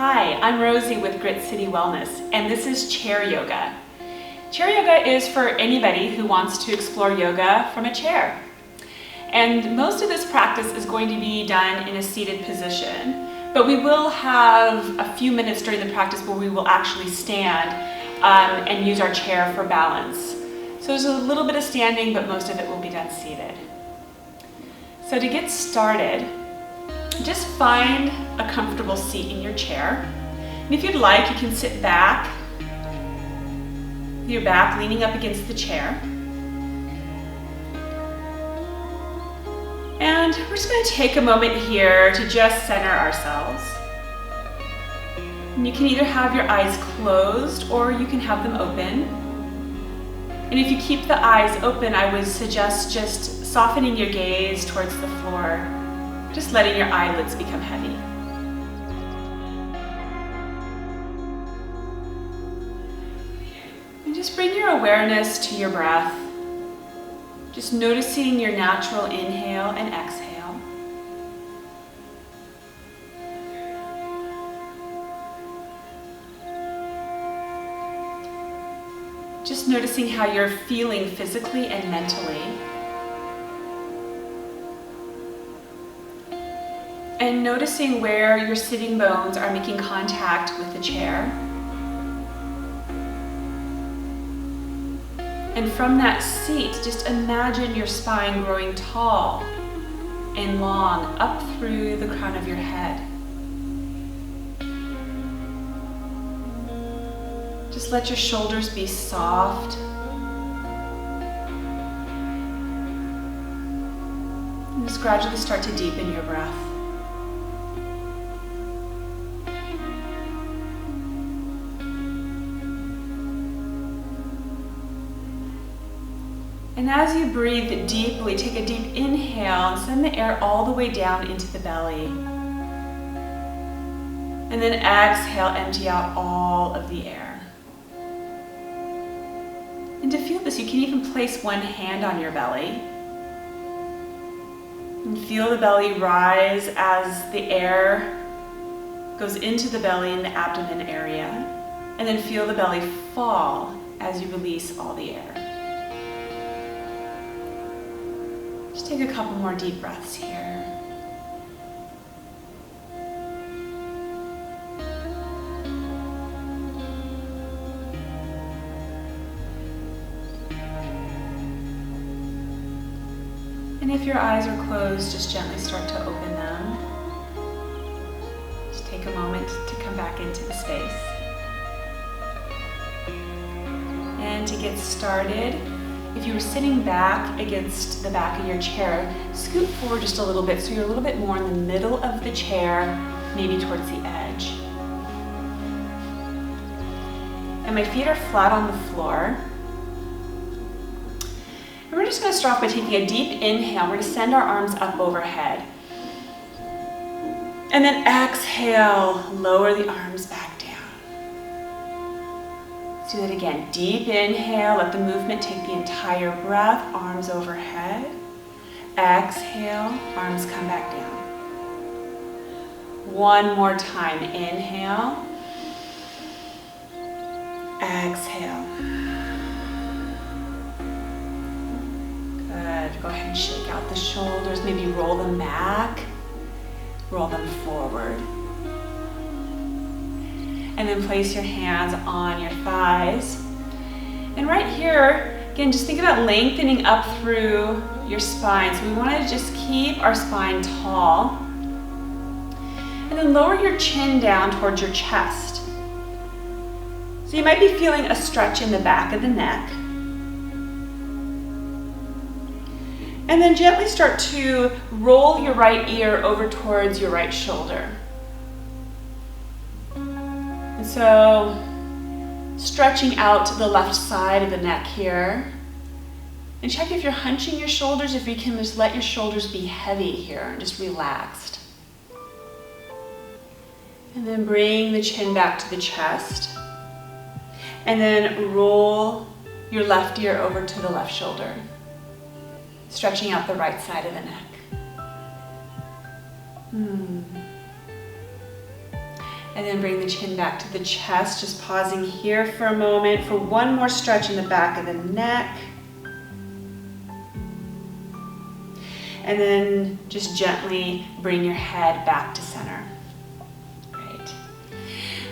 Hi, I'm Rosie with Grit City Wellness, and this is chair yoga. Chair yoga is for anybody who wants to explore yoga from a chair. And most of this practice is going to be done in a seated position, but we will have a few minutes during the practice where we will actually stand and use our chair for balance. So there's a little bit of standing, but most of it will be done seated. So to get started, just find a comfortable seat in your chair. And if you'd like, you can sit back, with your back leaning up against the chair. And we're just going to take a moment here to just center ourselves. And you can either have your eyes closed or you can have them open. And if you keep the eyes open, I would suggest just softening your gaze towards the floor, just letting your eyelids become heavy. And just bring your awareness to your breath. Just noticing your natural inhale and exhale. Just noticing how you're feeling physically and mentally. And noticing where your sitting bones are making contact with the chair. And from that seat, just imagine your spine growing tall and long up through the crown of your head. Just let your shoulders be soft. And just gradually start to deepen your breath. And as you breathe deeply, take a deep inhale and send the air all the way down into the belly. And then exhale, empty out all of the air. And to feel this, you can even place one hand on your belly. And feel the belly rise as the air goes into the belly in the abdomen area. And then feel the belly fall as you release all the air. Just take a couple more deep breaths here. And if your eyes are closed, just gently start to open them. Just take a moment to come back into the space. And to get started, if you were sitting back against the back of your chair, scoot forward just a little bit so you're a little bit more in the middle of the chair, maybe towards the edge. And my feet are flat on the floor. And we're just going to start off by taking a deep inhale. We're going to send our arms up overhead. And then exhale, lower the arms back down. Let's do that again. Deep inhale, let the movement take the entire breath, arms overhead. Exhale, arms come back down. One more time, inhale. Exhale. Good, go ahead and shake out the shoulders, maybe roll them back, roll them forward. And then place your hands on your thighs. And right here, again, just think about lengthening up through your spine. So we want to just keep our spine tall. And then lower your chin down towards your chest. So you might be feeling a stretch in the back of the neck. And then gently start to roll your right ear over towards your right shoulder. And so, stretching out to the left side of the neck here. And check if you're hunching your shoulders, if you can just let your shoulders be heavy here and just relaxed. And then bring the chin back to the chest. And then roll your left ear over to the left shoulder. Stretching out the right side of the neck. And then bring the chin back to the chest, just pausing here for a moment for one more stretch in the back of the neck. And then just gently bring your head back to center. Great.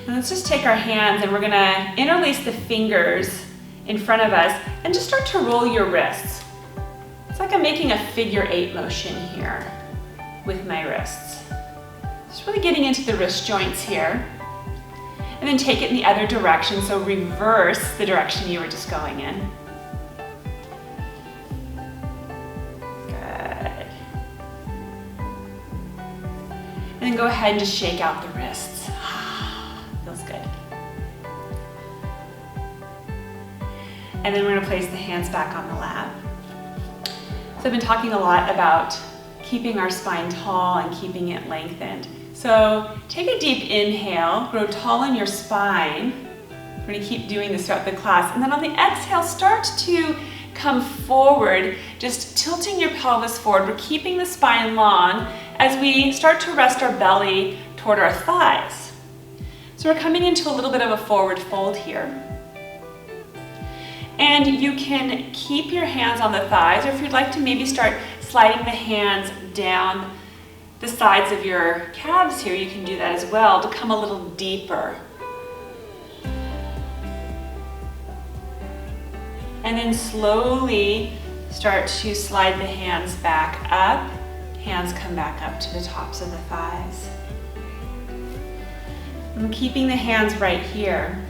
And let's just take our hands and we're gonna interlace the fingers in front of us and just start to roll your wrists. It's like I'm making a figure 8 motion here with my wrists. Just really getting into the wrist joints here. And then take it in the other direction, so reverse the direction you were just going in. Good. And then go ahead and just shake out the wrists. Feels good. And then we're going to place the hands back on the lap. So I've been talking a lot about keeping our spine tall and keeping it lengthened. So take a deep inhale, grow tall in your spine. We're going to keep doing this throughout the class. And then on the exhale, start to come forward, just tilting your pelvis forward. We're keeping the spine long as we start to rest our belly toward our thighs. So we're coming into a little bit of a forward fold here. And you can keep your hands on the thighs, or if you'd like to maybe start sliding the hands down the sides of your calves here, you can do that as well to come a little deeper. And then slowly start to slide the hands back up. Hands come back up to the tops of the thighs. I'm keeping the hands right here.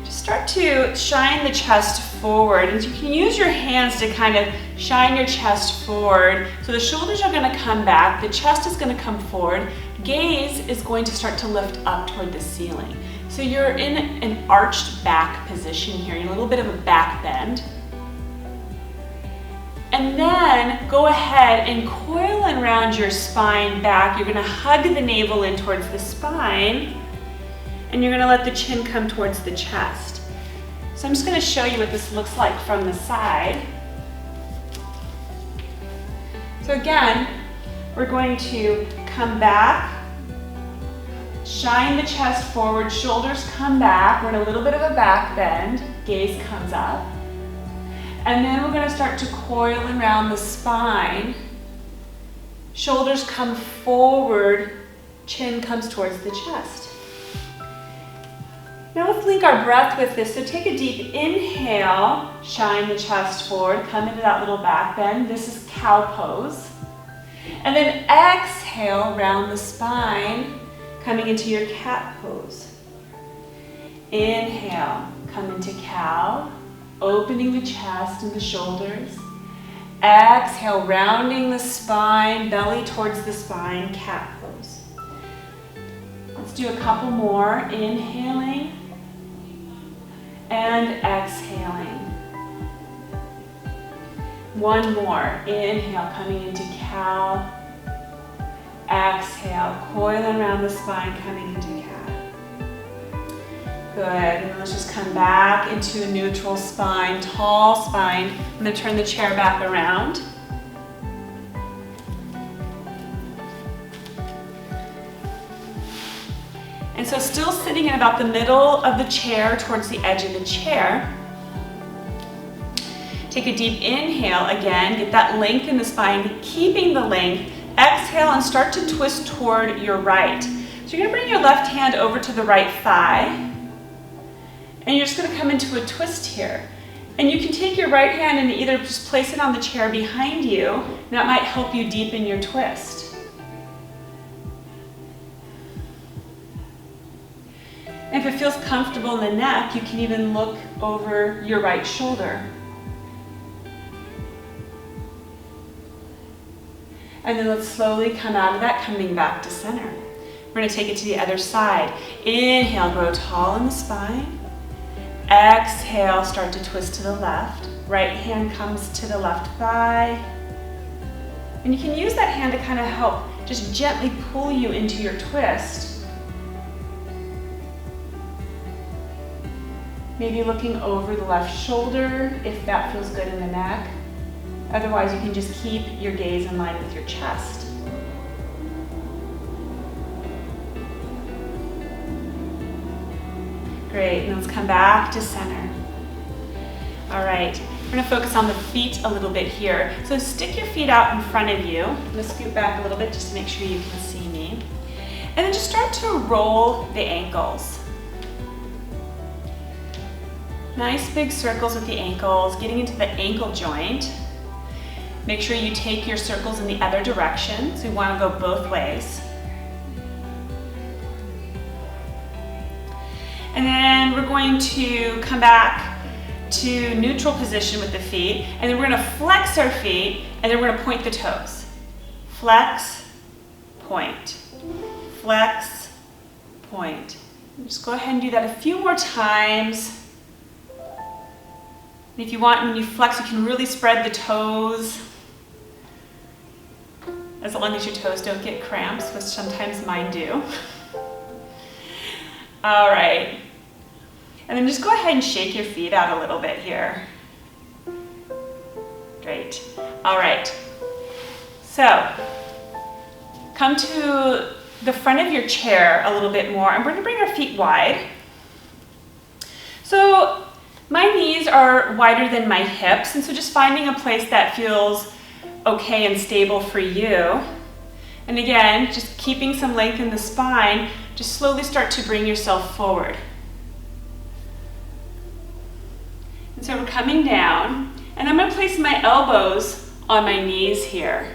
Start to shine the chest forward, and you can use your hands to kind of shine your chest forward. So the shoulders are going to come back, the chest is going to come forward, gaze is going to start to lift up toward the ceiling. So you're in an arched back position here, in a little bit of a back bend. And then go ahead and coil around your spine back. You're going to hug the navel in towards the spine, and you're going to let the chin come towards the chest. So I'm just going to show you what this looks like from the side. So again, we're going to come back, shine the chest forward, shoulders come back, we're in a little bit of a back bend, gaze comes up. And then we're going to start to coil around the spine, shoulders come forward, chin comes towards the chest. Now let's link our breath with this. So take a deep inhale, shine the chest forward, come into that little back bend. This is cow pose. And then exhale, round the spine, coming into your cat pose. Inhale, come into cow, opening the chest and the shoulders. Exhale, rounding the spine, belly towards the spine, cat pose. Let's do a couple more. Inhaling and exhaling. One more. Inhale, coming into cow. Exhale, coiling around the spine, coming into cat. Good. And then let's just come back into a neutral spine, tall spine. I'm going to turn the chair back around. And so still sitting in about the middle of the chair towards the edge of the chair. Take a deep inhale again, get that length in the spine, keeping the length. Exhale and start to twist toward your right. So you're going to bring your left hand over to the right thigh. And you're just going to come into a twist here. And you can take your right hand and either just place it on the chair behind you, and that might help you deepen your twist. And if it feels comfortable in the neck, you can even look over your right shoulder. And then let's slowly come out of that, coming back to center. We're going to take it to the other side. Inhale, grow tall in the spine. Exhale, start to twist to the left. Right hand comes to the left thigh. And you can use that hand to kind of help just gently pull you into your twist. Maybe looking over the left shoulder if that feels good in the neck. Otherwise, you can just keep your gaze in line with your chest. Great, and let's come back to center. All right, we're gonna focus on the feet a little bit here. So stick your feet out in front of you. I'm gonna scoot back a little bit just to make sure you can see me. And then just start to roll the ankles. Nice big circles with the ankles, getting into the ankle joint. Make sure you take your circles in the other direction, so we want to go both ways. And then we're going to come back to neutral position with the feet, and then we're going to flex our feet, and then we're going to point the toes. Flex, point. Flex, point. Just go ahead and do that a few more times. And if you want, when you flex, you can really spread the toes, as long as your toes don't get cramps, which sometimes mine do. All right. And then just go ahead and shake your feet out a little bit here. Great. All right. So, come to the front of your chair a little bit more, and we're going to bring our feet wide. So, my knees are wider than my hips, and so just finding a place that feels okay and stable for you. And again, just keeping some length in the spine, just slowly start to bring yourself forward. And so we're coming down, and I'm going to place my elbows on my knees here.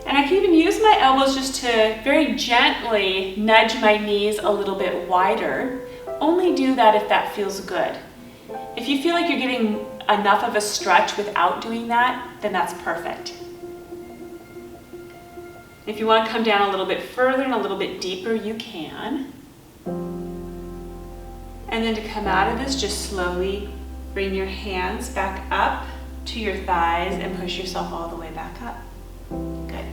And I can even use my elbows just to very gently nudge my knees a little bit wider. Only do that if that feels good. If you feel like you're getting enough of a stretch without doing that, then that's perfect. If you want to come down a little bit further and a little bit deeper, you can. And then to come out of this, just slowly bring your hands back up to your thighs and push yourself all the way back up. Good.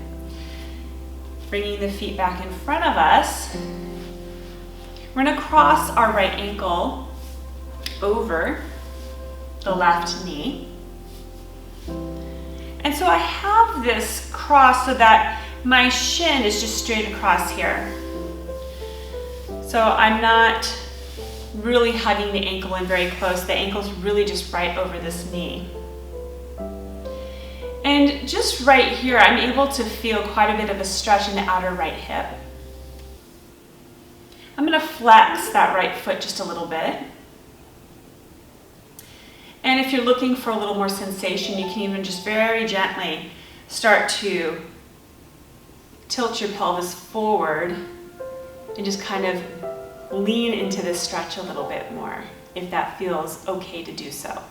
Bringing the feet back in front of us. We're going to cross our right ankle over the left knee. And so I have this cross so that my shin is just straight across here. So I'm not really hugging the ankle in very close. The ankle's really just right over this knee. And just right here, I'm able to feel quite a bit of a stretch in the outer right hip. I'm going to flex that right foot just a little bit. And if you're looking for a little more sensation, you can even just very gently start to tilt your pelvis forward and just kind of lean into this stretch a little bit more, if that feels okay to do so.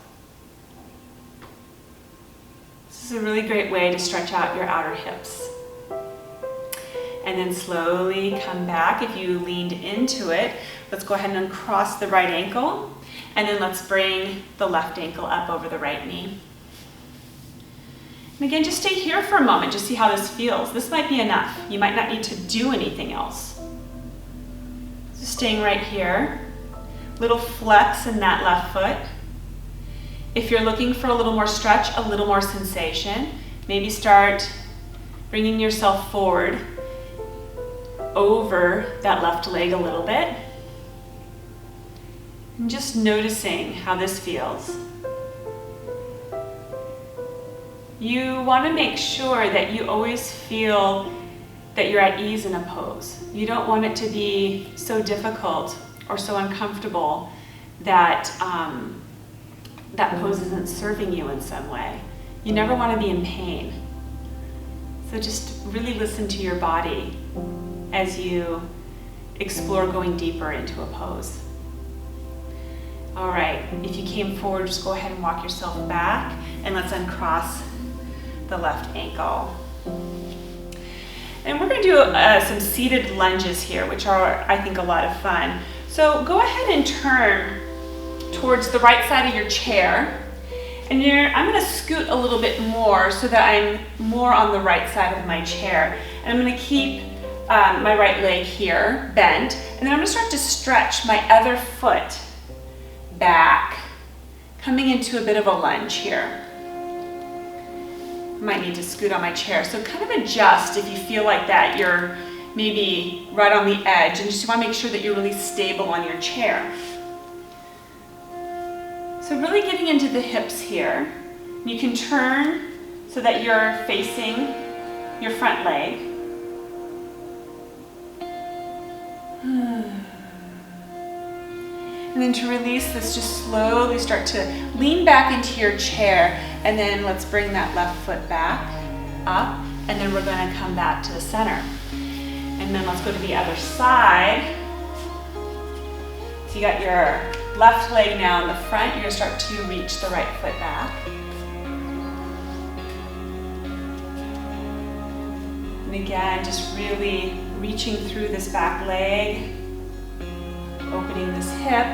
This is a really great way to stretch out your outer hips. And then slowly come back. If you leaned into it, let's go ahead and uncross the right ankle, and then let's bring the left ankle up over the right knee. And again, just stay here for a moment, just see how this feels. This might be enough. You might not need to do anything else. So staying right here, little flex in that left foot. If you're looking for a little more stretch, a little more sensation, maybe start bringing yourself forward over that left leg a little bit. And just noticing how this feels. You want to make sure that you always feel that you're at ease in a pose. You don't want it to be so difficult or so uncomfortable that that pose isn't serving you in some way. You never want to be in pain. So just really listen to your body as you explore going deeper into a pose. All right, if you came forward, just go ahead and walk yourself back, and let's uncross the left ankle. And we're going to do some seated lunges here, which are, I think, a lot of fun. So go ahead and turn towards the right side of your chair, and I'm going to scoot a little bit more so that I'm more on the right side of my chair. And I'm going to keep my right leg here bent, and then I'm going to start to stretch my other foot back, coming into a bit of a lunge here. I might need to scoot on my chair, so kind of adjust if you feel like that you're maybe right on the edge, and just want to make sure that you're really stable on your chair. So really getting into the hips here. You can turn so that you're facing your front leg. And then to release this, just slowly start to lean back into your chair, and then let's bring that left foot back up, and then we're going to come back to the center. And then let's go to the other side. So you got your left leg now in the front, you're going to start to reach the right foot back. And again, just really reaching through this back leg, opening this hip.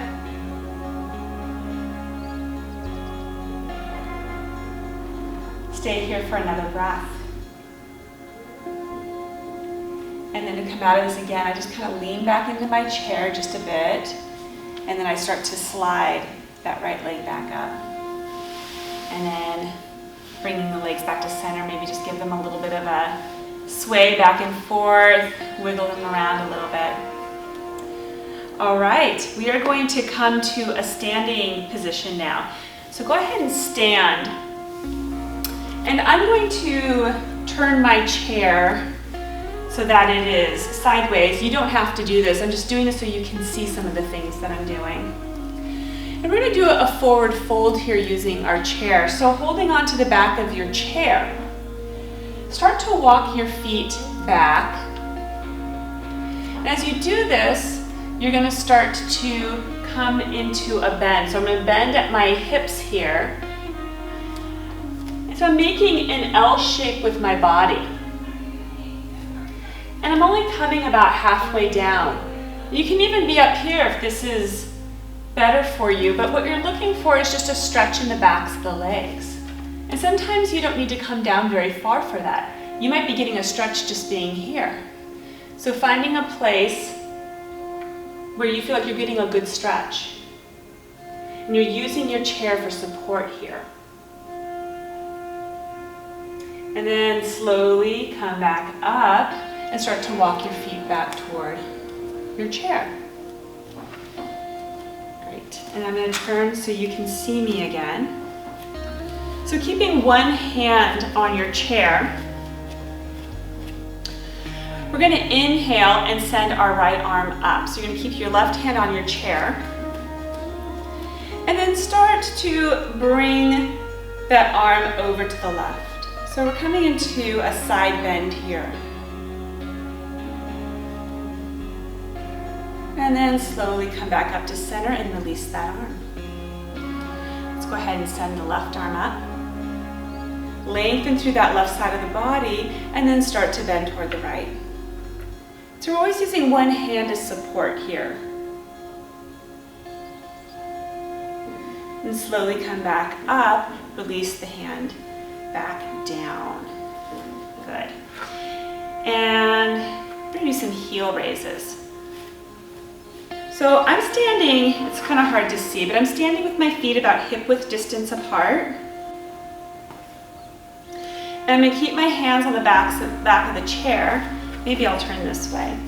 Stay here for another breath. And then to come out of this again, I just kind of lean back into my chair just a bit, and then I start to slide that right leg back up. And then bringing the legs back to center, maybe just give them a little bit of a sway back and forth, wiggle them around a little bit. All right, we are going to come to a standing position now. So go ahead and stand. And I'm going to turn my chair so that it is sideways. You don't have to do this. I'm just doing this so you can see some of the things that I'm doing. And we're going to do a forward fold here using our chair. So holding on to the back of your chair, start to walk your feet back. And as you do this, you're going to start to come into a bend. So I'm going to bend at my hips here. And so I'm making an L shape with my body. And I'm only coming about halfway down. You can even be up here if this is better for you, but what you're looking for is just a stretch in the backs of the legs. And sometimes you don't need to come down very far for that. You might be getting a stretch just being here. So finding a place where you feel like you're getting a good stretch. And you're using your chair for support here. And then slowly come back up and start to walk your feet back toward your chair. Great. And I'm going to turn so you can see me again. So keeping one hand on your chair, we're going to inhale and send our right arm up. So you're going to keep your left hand on your chair. And then start to bring that arm over to the left. So we're coming into a side bend here. And then slowly come back up to center and release that arm. Let's go ahead and send the left arm up. Lengthen through that left side of the body and then start to bend toward the right. So we're always using one hand as support here. And slowly come back up, release the hand back down. Good. And we're going to do some heel raises. So I'm standing, it's kind of hard to see, but I'm standing with my feet about hip width distance apart. And I'm going to keep my hands on the back of the chair. Maybe I'll turn this way.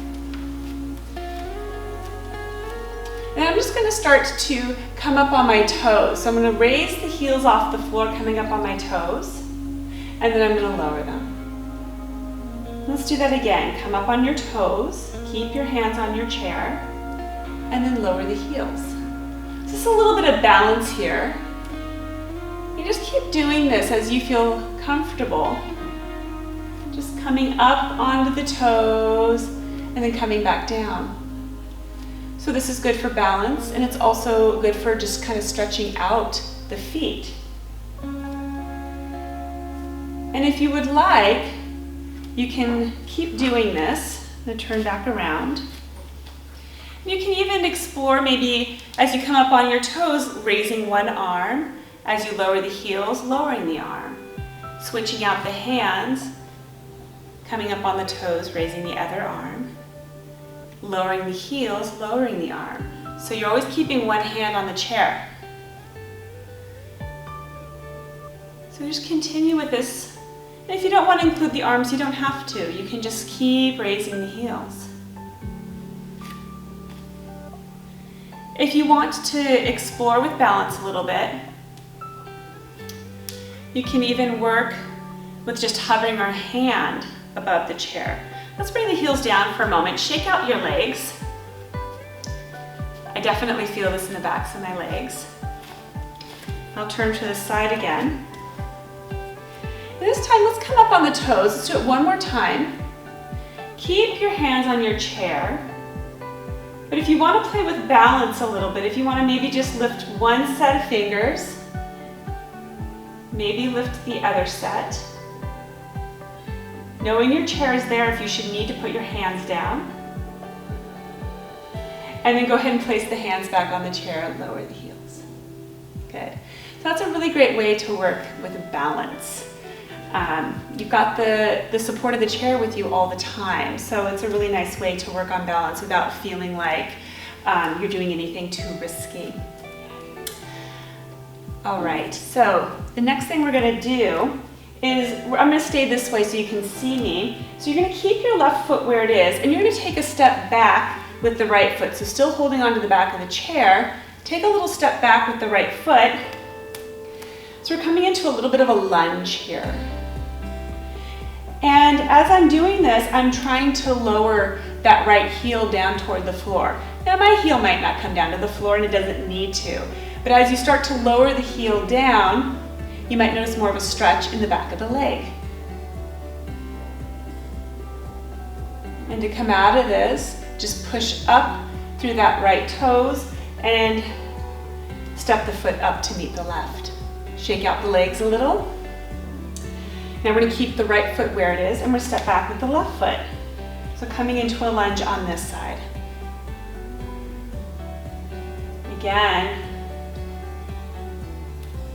And I'm just going to start to come up on my toes. So I'm going to raise the heels off the floor, coming up on my toes. And then I'm going to lower them. Let's do that again. Come up on your toes. Keep your hands on your chair. And then lower the heels. Just a little bit of balance here. You just keep doing this as you feel comfortable. Just coming up onto the toes and then coming back down. So this is good for balance, and it's also good for just kind of stretching out the feet. And if you would like, you can keep doing this. I'm going to turn back around. You can even explore maybe as you come up on your toes, raising one arm. As you lower the heels, lowering the arm. Switching out the hands, coming up on the toes, raising the other arm. Lowering the heels, lowering the arm. So you're always keeping one hand on the chair. So just continue with this And if you don't want to include the arms, you don't have to. You can just keep raising the heels. If you want to explore with balance a little bit, you can even work with just hovering our hand above the chair. Let's bring the heels down for a moment. Shake out your legs. I definitely feel this in the backs of my legs. I'll turn to the side again. And this time, let's come up on the toes. Let's do it one more time. Keep your hands on your chair. But if you want to play with balance a little bit, if you want to maybe just lift one set of fingers, maybe lift the other set. Knowing your chair is there if you should need to put your hands down. And then go ahead and place the hands back on the chair and lower the heels. Good. So that's a really great way to work with balance. You've got the support of the chair with you all the time, so it's a really nice way to work on balance without feeling like you're doing anything too risky. All right, so the next thing we're gonna do is, I'm gonna stay this way so you can see me. So you're gonna keep your left foot where it is, and you're gonna take a step back with the right foot. So still holding onto the back of the chair, take a little step back with the right foot. So we're coming into a little bit of a lunge here. And as I'm doing this, I'm trying to lower that right heel down toward the floor. Now my heel might not come down to the floor and it doesn't need to, but as you start to lower the heel down, you might notice more of a stretch in the back of the leg. And to come out of this, just push up through that right toes and step the foot up to meet the left. Shake out the legs a little. Now we're going to keep the right foot where it is and we're going to step back with the left foot. So coming into a lunge on this side. Again,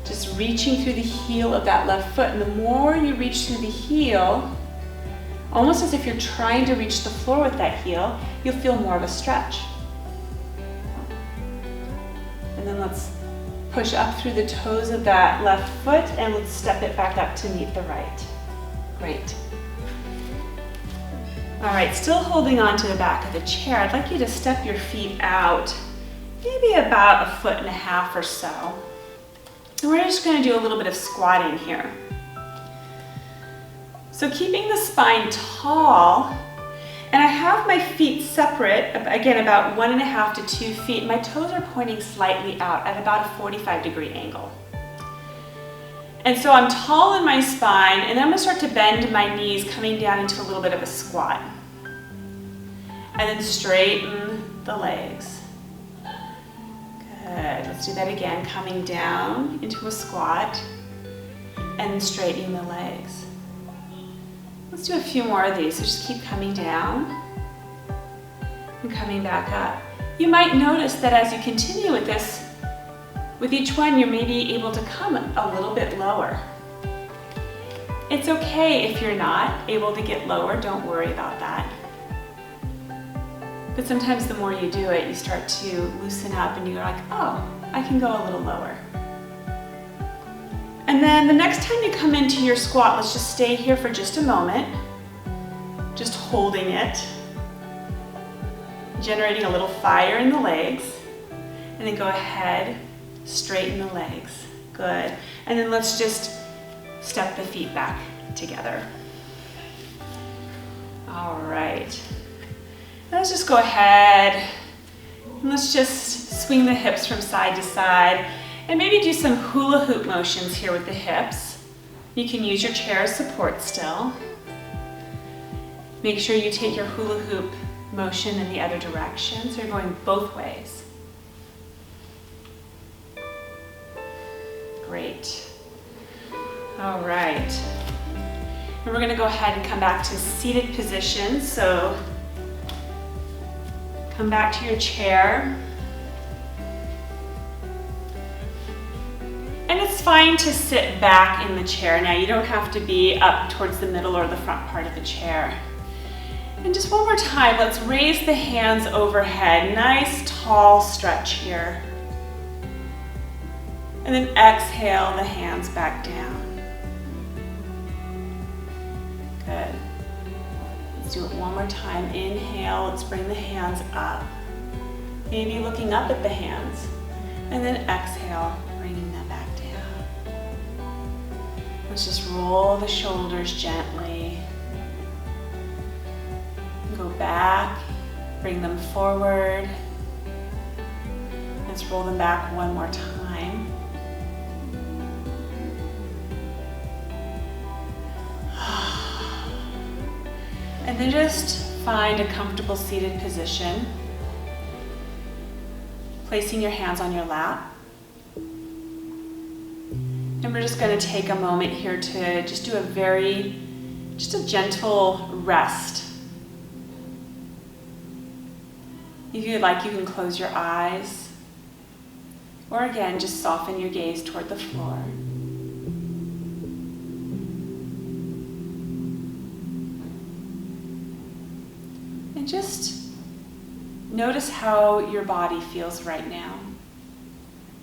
just reaching through the heel of that left foot, and the more you reach through the heel, almost as if you're trying to reach the floor with that heel, you'll feel more of a stretch. And then let's push up through the toes of that left foot and let's step it back up to meet the right. Great. All right, still holding on to the back of the chair, I'd like you to step your feet out, maybe about 1.5 feet or so. And we're just going to do a little bit of squatting here. So keeping the spine tall, and I have my feet separate, again about 1.5 to 2 feet. My toes are pointing slightly out at about a 45-degree angle. And so I'm tall in my spine, and then I'm going to start to bend my knees, coming down into a little bit of a squat. And then straighten the legs. Good. Let's do that again, coming down into a squat and straightening the legs. Let's do a few more of these. So just keep coming down and coming back up. You might notice that as you continue with this, with each one, you're maybe able to come a little bit lower. It's okay if you're not able to get lower, don't worry about that. But sometimes the more you do it, you start to loosen up and you're like, oh, I can go a little lower. And then the next time you come into your squat, let's just stay here for just a moment, just holding it, generating a little fire in the legs, and then go ahead, straighten the legs. Good. And then let's just step the feet back together. All right. Let's just go ahead and let's just swing the hips from side to side and maybe do some hula hoop motions here with the hips. You can use your chair as support still. Make sure you take your hula hoop motion in the other direction, so you're going both ways. Great. All right. And we're going to go ahead and come back to seated position. So come back to your chair. And it's fine to sit back in the chair. Now you don't have to be up towards the middle or the front part of the chair. And just one more time, let's raise the hands overhead. Nice tall stretch here. And then exhale the hands back down. Good. Let's do it one more time. Inhale, let's bring the hands up. Maybe looking up at the hands. And then exhale, bringing them back down. Let's just roll the shoulders gently. Go back, bring them forward. Let's roll them back one more time. And then just find a comfortable seated position. Placing your hands on your lap. And we're just going to take a moment here to just do a gentle rest. If you'd like, you can close your eyes. Or again, just soften your gaze toward the floor. And just notice how your body feels right now.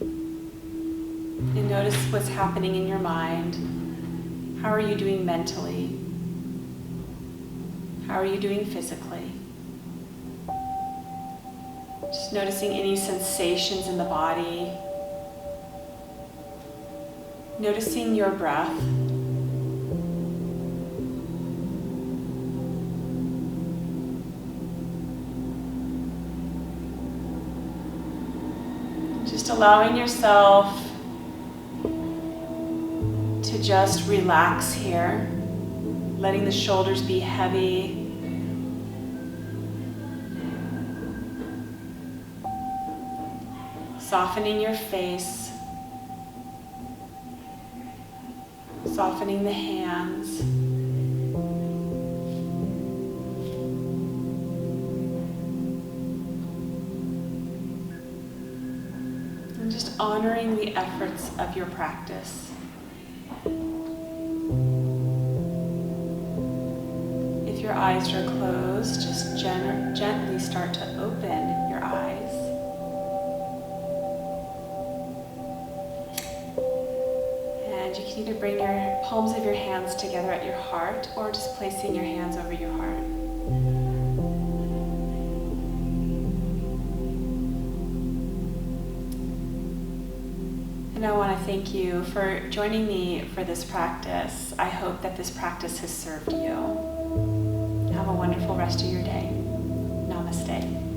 And notice what's happening in your mind. How are you doing mentally? How are you doing physically? Just noticing any sensations in the body. Noticing your breath. Just allowing yourself to just relax here, letting the shoulders be heavy. Softening your face, softening the hands. And just honoring the efforts of your practice. If your eyes are closed, just gently start to open your eyes. You can either bring your palms of your hands together at your heart or just placing your hands over your heart. And I want to thank you for joining me for this practice. I hope that this practice has served you. Have a wonderful rest of your day. Namaste.